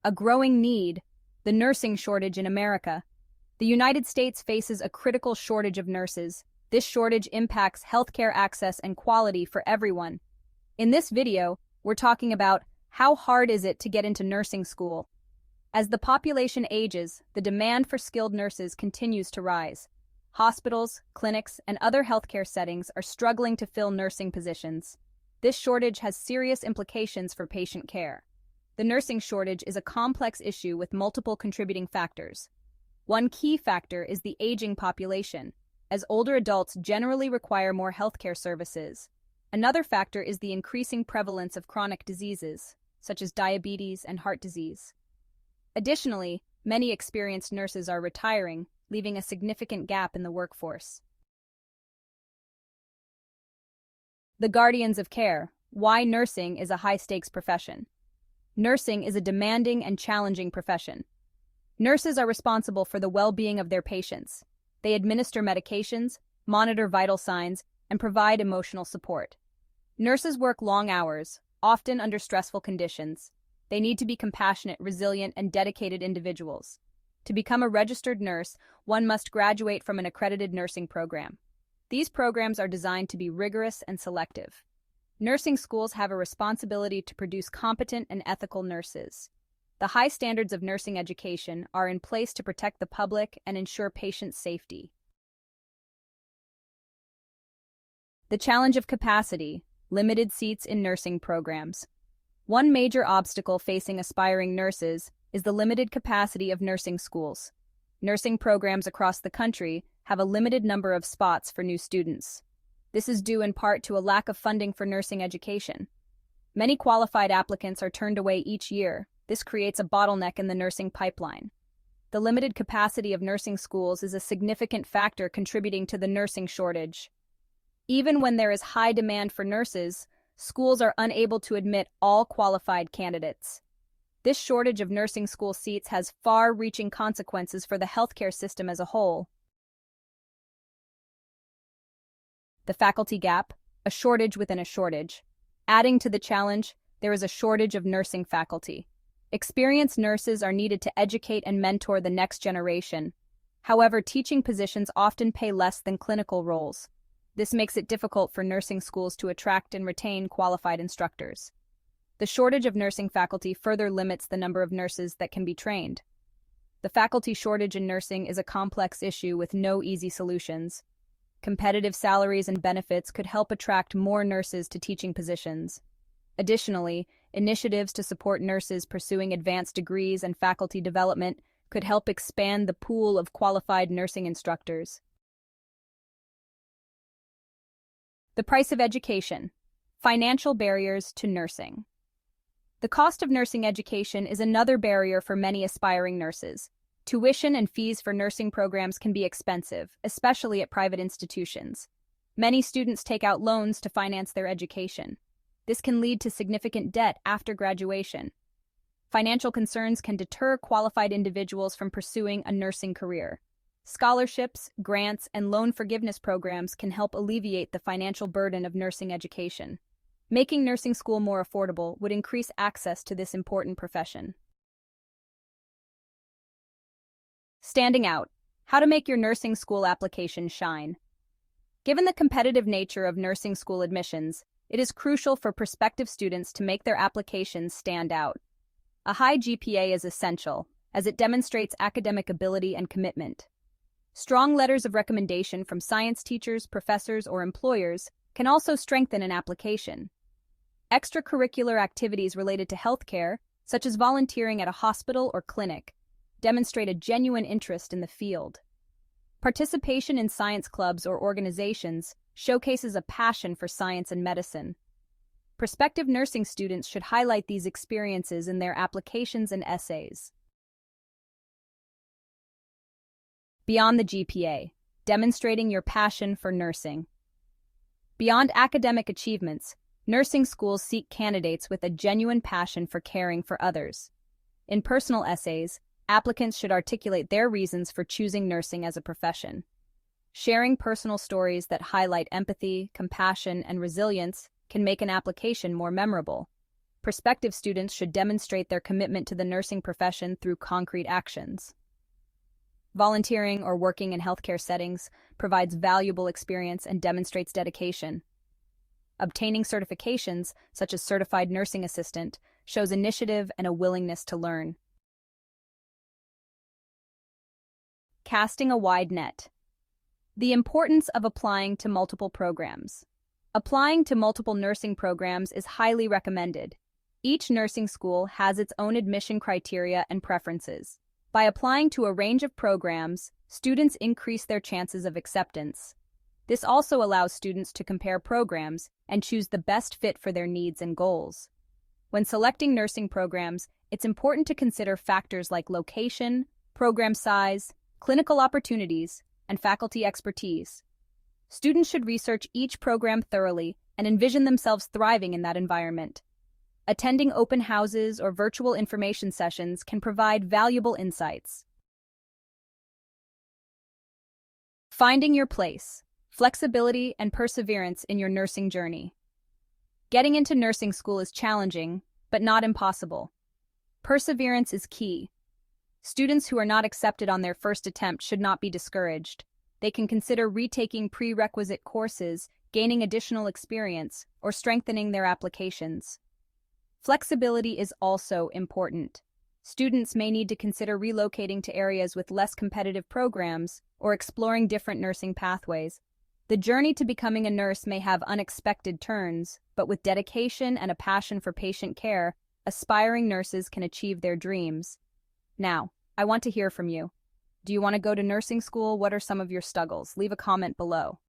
A growing need, the nursing shortage in America. The United States faces a critical shortage of nurses. This shortage impacts healthcare access and quality for everyone. In this video, we're talking about how hard is it to get into nursing school. As the population ages, the demand for skilled nurses continues to rise. Hospitals, clinics, and other healthcare settings are struggling to fill nursing positions. This shortage has serious implications for patient care. The nursing shortage is a complex issue with multiple contributing factors. One key factor is the aging population, as older adults generally require more healthcare services. Another factor is the increasing prevalence of chronic diseases, such as diabetes and heart disease. Additionally, many experienced nurses are retiring, leaving a significant gap in the workforce. The guardians of care. Why nursing is a high-stakes profession. Nursing is a demanding and challenging profession. Nurses are responsible for the well-being of their patients. They administer medications, monitor vital signs, and provide emotional support. Nurses work long hours, often under stressful conditions. They need to be compassionate, resilient, and dedicated individuals. To become a registered nurse, one must graduate from an accredited nursing program. These programs are designed to be rigorous and selective. Nursing schools have a responsibility to produce competent and ethical nurses. The high standards of nursing education are in place to protect the public and ensure patient safety. The challenge of capacity, limited seats in nursing programs. One major obstacle facing aspiring nurses is the limited capacity of nursing schools. Nursing programs across the country have a limited number of spots for new students. This is due in part to a lack of funding for nursing education. Many qualified applicants are turned away each year. This creates a bottleneck in the nursing pipeline. The limited capacity of nursing schools is a significant factor contributing to the nursing shortage. Even when there is high demand for nurses, schools are unable to admit all qualified candidates. This shortage of nursing school seats has far-reaching consequences for the healthcare system as a whole. The faculty gap, a shortage within a shortage. Adding to the challenge, there is a shortage of nursing faculty. Experienced nurses are needed to educate and mentor the next generation. However, teaching positions often pay less than clinical roles. This makes it difficult for nursing schools to attract and retain qualified instructors. The shortage of nursing faculty further limits the number of nurses that can be trained. The faculty shortage in nursing is a complex issue with no easy solutions. Competitive salaries and benefits could help attract more nurses to teaching positions. Additionally, initiatives to support nurses pursuing advanced degrees and faculty development could help expand the pool of qualified nursing instructors. The price of education. Financial barriers to nursing. The cost of nursing education is another barrier for many aspiring nurses. Tuition and fees for nursing programs can be expensive, especially at private institutions. Many students take out loans to finance their education. This can lead to significant debt after graduation. Financial concerns can deter qualified individuals from pursuing a nursing career. Scholarships, grants, and loan forgiveness programs can help alleviate the financial burden of nursing education. Making nursing school more affordable would increase access to this important profession. Standing out. How to make your nursing school application shine. Given the competitive nature of nursing school admissions, it is crucial for prospective students to make their applications stand out. A high GPA is essential, as it demonstrates academic ability and commitment. Strong letters of recommendation from science teachers, professors, or employers can also strengthen an application. Extracurricular activities related to healthcare, such as volunteering at a hospital or clinic, demonstrate a genuine interest in the field. Participation in science clubs or organizations showcases a passion for science and medicine. Prospective nursing students should highlight these experiences in their applications and essays. Beyond the GPA, demonstrating your passion for nursing. Beyond academic achievements, nursing schools seek candidates with a genuine passion for caring for others. In personal essays, applicants should articulate their reasons for choosing nursing as a profession. Sharing personal stories that highlight empathy, compassion, and resilience can make an application more memorable. Prospective students should demonstrate their commitment to the nursing profession through concrete actions. Volunteering or working in healthcare settings provides valuable experience and demonstrates dedication. Obtaining certifications, such as Certified Nursing Assistant, shows initiative and a willingness to learn. Casting a wide net. The importance of applying to multiple programs. Applying to multiple nursing programs is highly recommended. Each nursing school has its own admission criteria and preferences. By applying to a range of programs, students increase their chances of acceptance. This also allows students to compare programs and choose the best fit for their needs and goals. When selecting nursing programs, it's important to consider factors like location, program size, clinical opportunities, and faculty expertise. Students should research each program thoroughly and envision themselves thriving in that environment. Attending open houses or virtual information sessions can provide valuable insights. Finding your place, flexibility, and perseverance in your nursing journey. Getting into nursing school is challenging, but not impossible. Perseverance is key. Students who are not accepted on their first attempt should not be discouraged. They can consider retaking prerequisite courses, gaining additional experience, or strengthening their applications. Flexibility is also important. Students may need to consider relocating to areas with less competitive programs or exploring different nursing pathways. The journey to becoming a nurse may have unexpected turns, but with dedication and a passion for patient care, aspiring nurses can achieve their dreams. Now, I want to hear from you. Do you want to go to nursing school? What are some of your struggles? Leave a comment below.